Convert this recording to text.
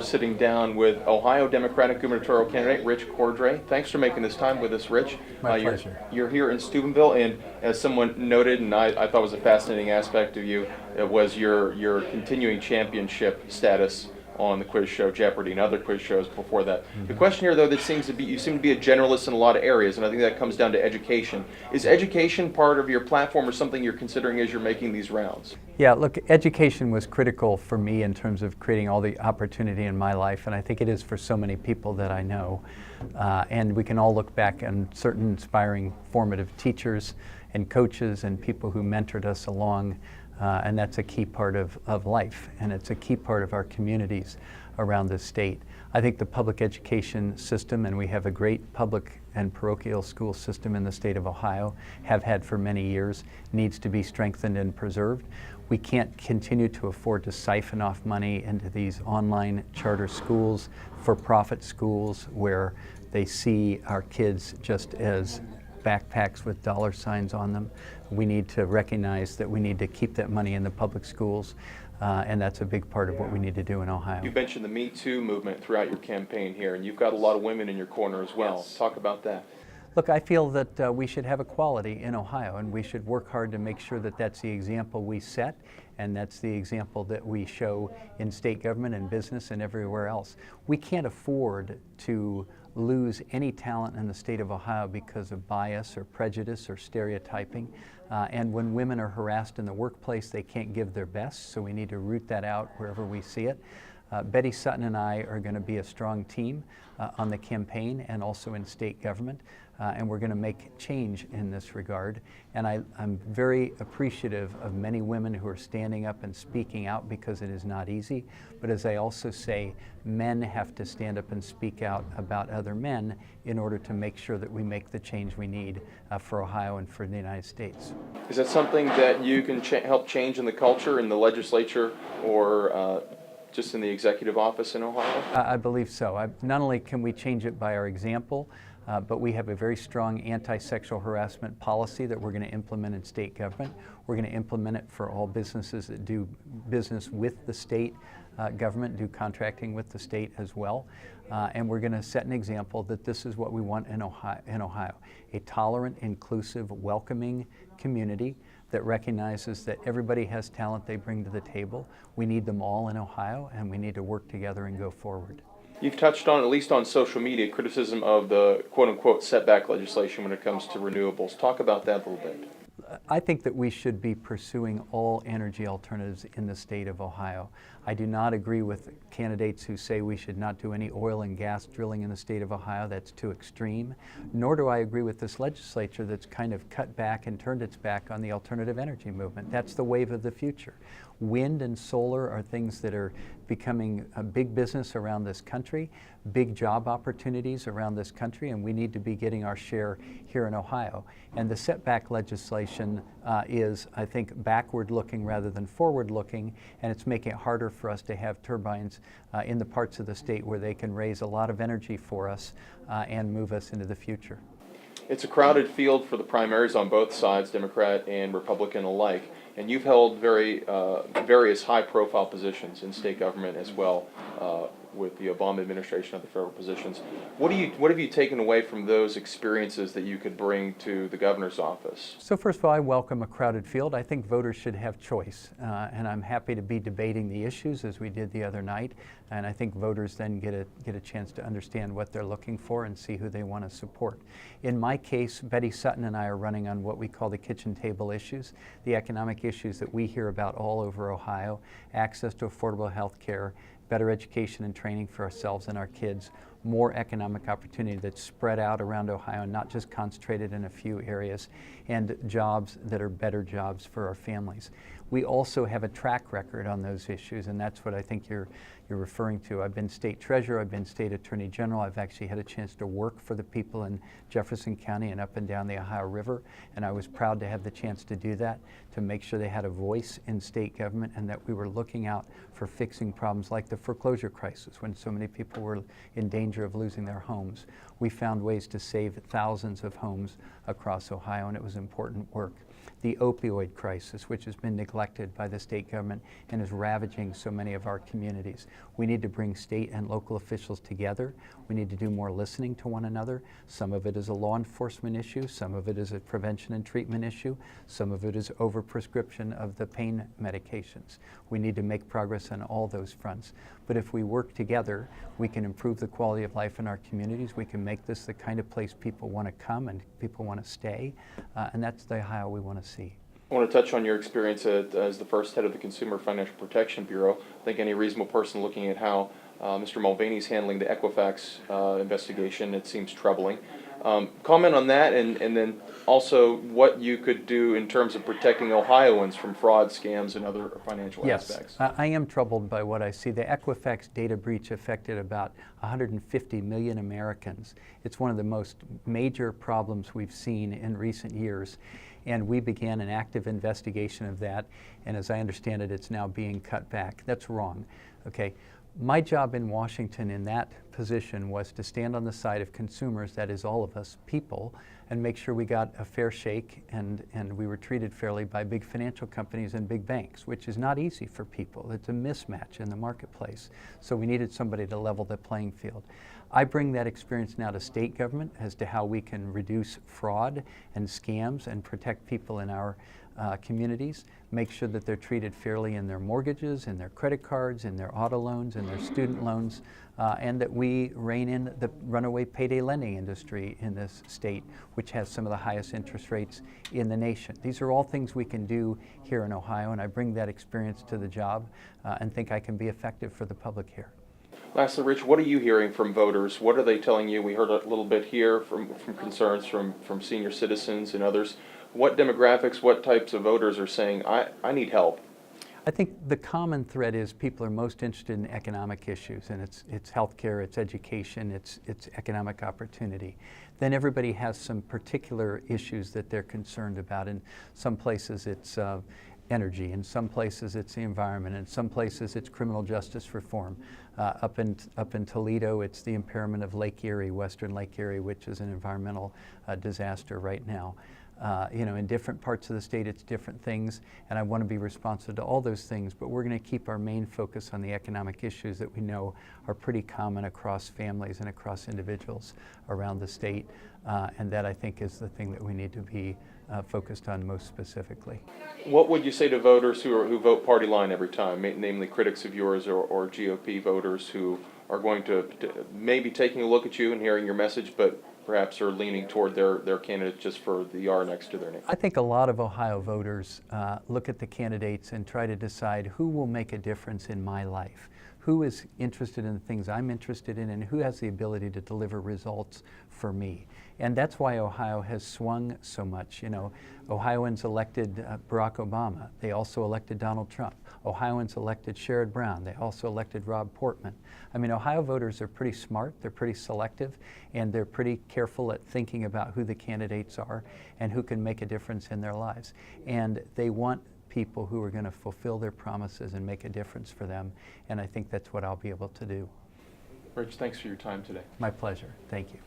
Sitting down with Ohio Democratic gubernatorial candidate Rich Cordray. Thanks for making this time with us, Rich. My pleasure. You're here in Steubenville, and as someone noted, and I thought was a fascinating aspect of you, it was your continuing championship status on the quiz show Jeopardy and other quiz shows before that. The question here, though, that seems to be, you seem to be a generalist in a lot of areas, and I think that comes down to education. Is education part of your platform or something you're considering as you're making these rounds? Yeah, look, education was critical for me in terms of creating all the opportunity in my life, and I think it is for so many people that I know. And we can all look back on certain inspiring, formative teachers and coaches and people who mentored us along, and that's a key part of life, and it's a key part of our communities around the state. I think the public education system, and we have a great public and parochial school system in the state of Ohio, have had for many years, needs to be strengthened and preserved. We can't continue to afford to siphon off money into these online charter schools, for-profit schools, where they see our kids just as backpacks with dollar signs on them. We need to recognize that we need to keep that money in the public schools, and that's a big part of what we need to do in Ohio. You mentioned the Me Too movement throughout your campaign here, and you've got a lot of women in your corner as well. Yes. Talk about that. Look, I feel that we should have equality in Ohio, and we should work hard to make sure that that's the example we set, and that's the example that we show in state government and business and everywhere else. We can't afford to lose any talent in the state of Ohio because of bias or prejudice or stereotyping. And when women are harassed in the workplace, they can't give their best, so we need to root that out wherever we see it. Betty Sutton and I are going to be a strong team on the campaign and also in state government, and we're going to make change in this regard. And I'm very appreciative of many women who are standing up and speaking out, because it is not easy. But as I also say, men have to stand up and speak out about other men in order to make sure that we make the change we need for Ohio and for the United States. Is that something that you can help change in the culture, in the legislature, or just in the executive office in Ohio? I believe so. Not only can we change it by our example, but we have a very strong anti-sexual harassment policy that we're going to implement in state government. We're going to implement it for all businesses that do business with the state government, do contracting with the state as well. And we're going to set an example that this is what we want in Ohio. A tolerant, inclusive, welcoming community that recognizes that everybody has talent they bring to the table. We need them all in Ohio, and we need to work together and go forward. You've touched on, at least on social media, criticism of the quote-unquote setback legislation when it comes to renewables. Talk about that a little bit. I think that we should be pursuing all energy alternatives in the state of Ohio. I do not agree with candidates who say we should not do any oil and gas drilling in the state of Ohio. That's too extreme. Nor do I agree with this legislature that's kind of cut back and turned its back on the alternative energy movement. That's the wave of the future. Wind and solar are things that are becoming a big business around this country, big job opportunities around this country, and we need to be getting our share here in Ohio. And the setback legislation is, I think, backward-looking rather than forward-looking, and it's making it harder for us to have turbines in the parts of the state where they can raise a lot of energy for us and move us into the future. It's a crowded field for the primaries on both sides, Democrat and Republican alike, and you've held various high-profile positions in state government as well, with the Obama administration of the federal positions. What have you taken away from those experiences that you could bring to the governor's office? So first of all, I welcome a crowded field. I think voters should have choice, and I'm happy to be debating the issues as we did the other night. And I think voters then get a chance to understand what they're looking for and see who they want to support. In my case, Betty Sutton and I are running on what we call the kitchen table issues, the economic issues that we hear about all over Ohio: access to affordable health care, better education and training for ourselves and our kids, more economic opportunity that's spread out around Ohio, not just concentrated in a few areas, and jobs that are better jobs for our families. We also have a track record on those issues, and that's what I think you're referring to. I've been state treasurer, I've been state attorney general, I've actually had a chance to work for the people in Jefferson County and up and down the Ohio River, and I was proud to have the chance to do that, to make sure they had a voice in state government and that we were looking out for fixing problems like the foreclosure crisis when so many people were in danger of losing their homes. We found ways to save thousands of homes across Ohio, and it was important work. the opioid crisis, which has been neglected by the state government and is ravaging so many of our communities. We need to bring state and local officials together. We need to do more listening to one another. Some of it is a law enforcement issue, some of it is a prevention and treatment issue, some of it is overprescription of the pain medications. We need to make progress on all those fronts. But if we work together, we can improve the quality of life in our communities. We can make this the kind of place people want to come and people want to stay. And that's the Ohio we want to see. I want to touch on your experience as the first head of the Consumer Financial Protection Bureau. I think any reasonable person looking at how Mr. Mulvaney's handling the Equifax investigation, it seems troubling. Comment on that, and then also what you could do in terms of protecting Ohioans from fraud, scams, and other financial aspects. Yes, I am troubled by what I see. The Equifax data breach affected about 150 million Americans. It's one of the most major problems we've seen in recent years. And we began an active investigation of that, and as I understand it, it's now being cut back. That's wrong. Okay. My job in Washington in that position was to stand on the side of consumers, that is all of us, people, and make sure we got a fair shake and we were treated fairly by big financial companies and big banks, which is not easy for people. It's a mismatch in the marketplace. So we needed somebody to level the playing field. I bring that experience now to state government as to how we can reduce fraud and scams and protect people in our communities, make sure that they're treated fairly in their mortgages, in their credit cards, in their auto loans, in their student loans, and that we rein in the runaway payday lending industry in this state, which has some of the highest interest rates in the nation. These are all things we can do here in Ohio, and I bring that experience to the job and think I can be effective for the public here. Lastly, Rich, what are you hearing from voters? What are they telling you? We heard a little bit here from concerns from senior citizens and others. What demographics, what types of voters are saying, I need help? I think the common thread is people are most interested in economic issues, and it's healthcare, it's education, it's economic opportunity. Then everybody has some particular issues that they're concerned about. In some places it's energy, in some places it's the environment, in some places it's criminal justice reform. Up in Toledo, it's the impairment of Lake Erie, western Lake Erie, which is an environmental disaster right now. In different parts of the state, it's different things, and I want to be responsive to all those things, but we're going to keep our main focus on the economic issues that we know are pretty common across families and across individuals around the state, and that I think is the thing that we need to be focused on most specifically. What would you say to voters who vote party line every time, namely critics of yours or GOP voters who are going to maybe taking a look at you and hearing your message, but perhaps are leaning toward their candidate just for the R next to their name? I think a lot of Ohio voters look at the candidates and try to decide who will make a difference in my life, who is interested in the things I'm interested in, and who has the ability to deliver results for me. And that's why Ohio has swung so much. Ohioans elected Barack Obama. They also elected Donald Trump. Ohioans elected Sherrod Brown. They also elected Rob Portman. I mean, Ohio voters are pretty smart, they're pretty selective, and they're pretty careful at thinking about who the candidates are and who can make a difference in their lives. And they want people who are going to fulfill their promises and make a difference for them, and I think that's what I'll be able to do. Rich, thanks for your time today. My pleasure. Thank you.